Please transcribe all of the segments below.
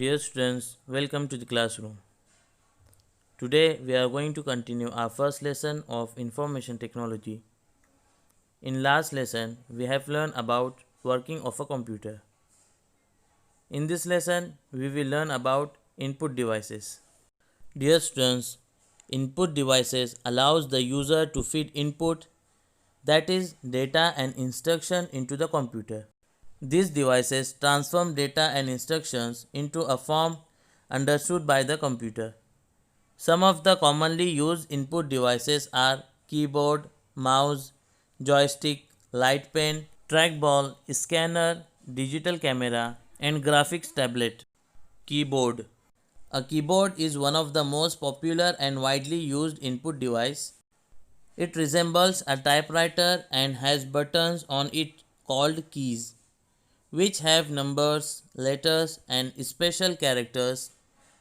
Dear students, welcome to the classroom. Today we are going to continue our first lesson of information technology. In last lesson, we have learned about working of a computer. In this lesson, we will learn about input devices. Dear students, input devices allows the user to feed input, that is data and instruction into the computer. These devices transform data and instructions into a form understood by the computer. Some of the commonly used input devices are keyboard, mouse, joystick, light pen, trackball, scanner, digital camera, and graphics tablet. Keyboard. A keyboard is one of the most popular and widely used input device. It resembles a typewriter and has buttons on it called keys, which have numbers, letters, and special characters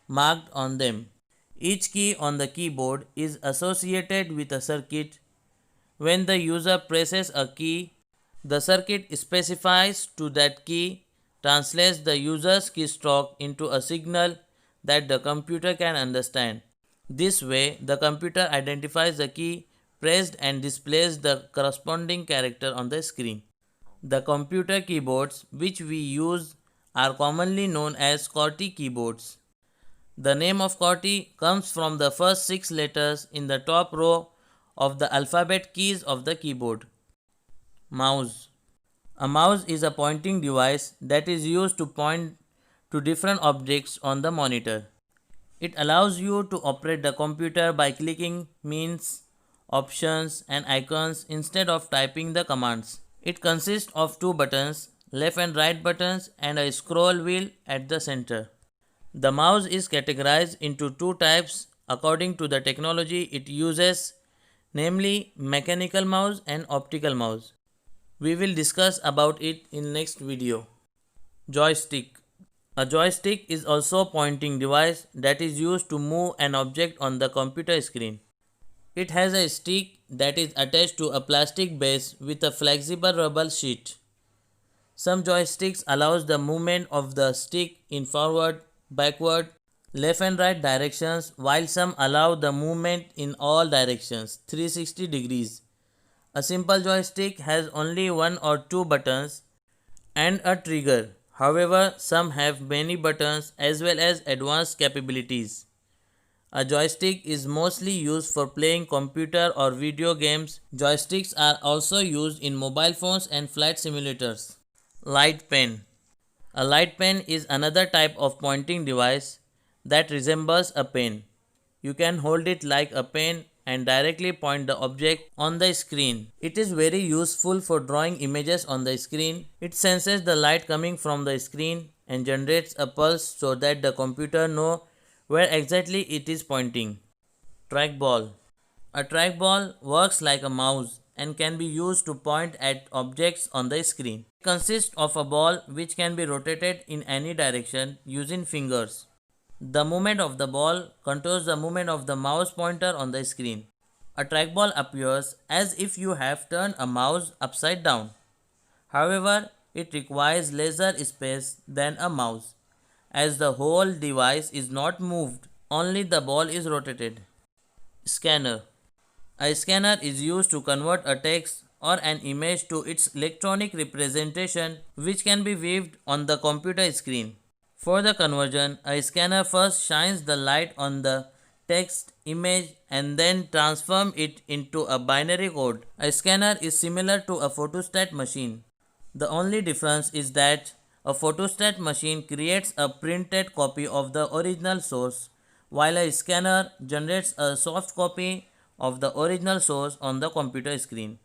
marked on them. Each key on the keyboard is associated with a circuit. When the user presses a key, the circuit specifies to that key translates the user's keystroke into a signal that the computer can understand. This way, the computer identifies the key pressed and displays the corresponding character on the screen. The computer keyboards which we use are commonly known as QWERTY keyboards. The name of QWERTY comes from the first 6 letters in the top row of the alphabet keys of the keyboard. Mouse. A mouse is a pointing device that is used to point to different objects on the monitor. It allows you to operate the computer by clicking menus, options, and icons instead of typing the commands. It consists of 2 buttons, left and right buttons, and a scroll wheel at the center. The mouse is categorized into 2 types according to the technology it uses, namely mechanical mouse and optical mouse. We will discuss about it in next video. Joystick. A joystick is also a pointing device that is used to move an object on the computer screen. It has a stick that is attached to a plastic base with a flexible rubber sheet. Some joysticks allows the movement of the stick in forward, backward, left and right directions, while some allow the movement in all directions 360 degrees. A simple joystick has only 1 or 2 buttons and a trigger. However, some have many buttons as well as advanced capabilities. A joystick is mostly used for playing computer or video games. Joysticks are also used in mobile phones and flight simulators. Light pen. A light pen is another type of pointing device that resembles a pen. You can hold it like a pen and directly point the object on the screen. It is very useful for drawing images on the screen. It senses the light coming from the screen and generates a pulse so that the computer knows where exactly it is pointing. Trackball. A trackball works like a mouse and can be used to point at objects on the screen. It consists of a ball which can be rotated in any direction using fingers. The movement of the ball controls the movement of the mouse pointer on the screen. A trackball appears as if you have turned a mouse upside down. However, it requires lesser space than a mouse, as the whole device is not moved, only the ball is rotated. Scanner. A scanner is used to convert a text or an image to its electronic representation, which can be viewed on the computer screen. For the conversion, a scanner first shines the light on the text, image, and then transforms it into a binary code. A scanner is similar to a photostat machine. The only difference is that a photostat machine creates a printed copy of the original source, while a scanner generates a soft copy of the original source on the computer screen.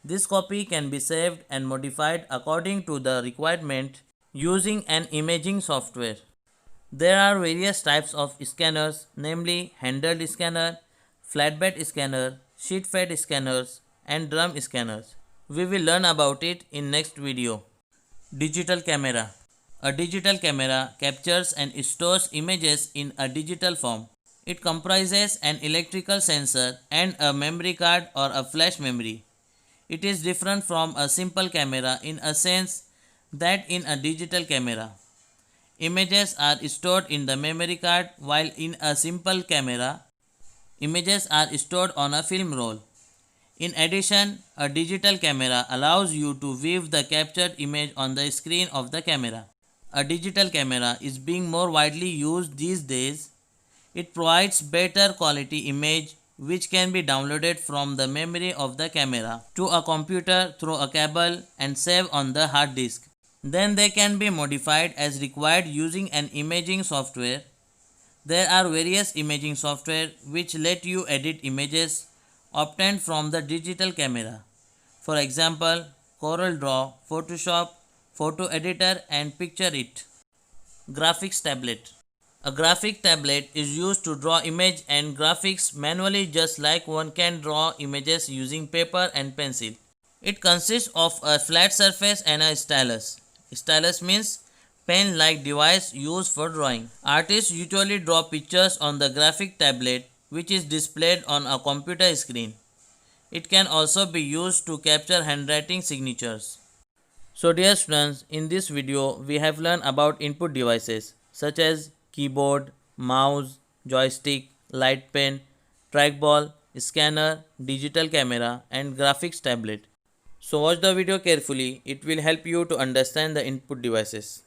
This copy can be saved and modified according to the requirement using an imaging software. There are various types of scanners, namely handheld scanner, flatbed scanner, sheet-fed scanners, and drum scanners. We will learn about it in next video. Digital camera. A digital camera captures and stores images in a digital form. It comprises an electrical sensor and a memory card or a flash memory. It is different from a simple camera in a sense that in a digital camera, Images are stored in the memory card, while in a simple camera, images are stored on a film roll. In addition, a digital camera allows you to view the captured image on the screen of the camera. A digital camera is being more widely used these days. It provides better quality image which can be downloaded from the memory of the camera to a computer through a cable and saved on the hard disk. Then they can be modified as required using an imaging software. There are various imaging software which let you edit images obtained from the digital camera. For example, CorelDRAW, Photoshop, Photo Editor and PictureIt. Graphics tablet. A graphic tablet is used to draw image and graphics manually just like one can draw images using paper and pencil. It consists of a flat surface and a stylus. Stylus means pen-like device used for drawing. Artists usually draw pictures on the graphic tablet which is displayed on a computer screen. It can also be used to capture handwriting signatures. So dear students, in this video we have learned about input devices such as keyboard, mouse, joystick, light pen, trackball, scanner, digital camera and graphics tablet. So watch the video carefully, it will help you to understand the input devices.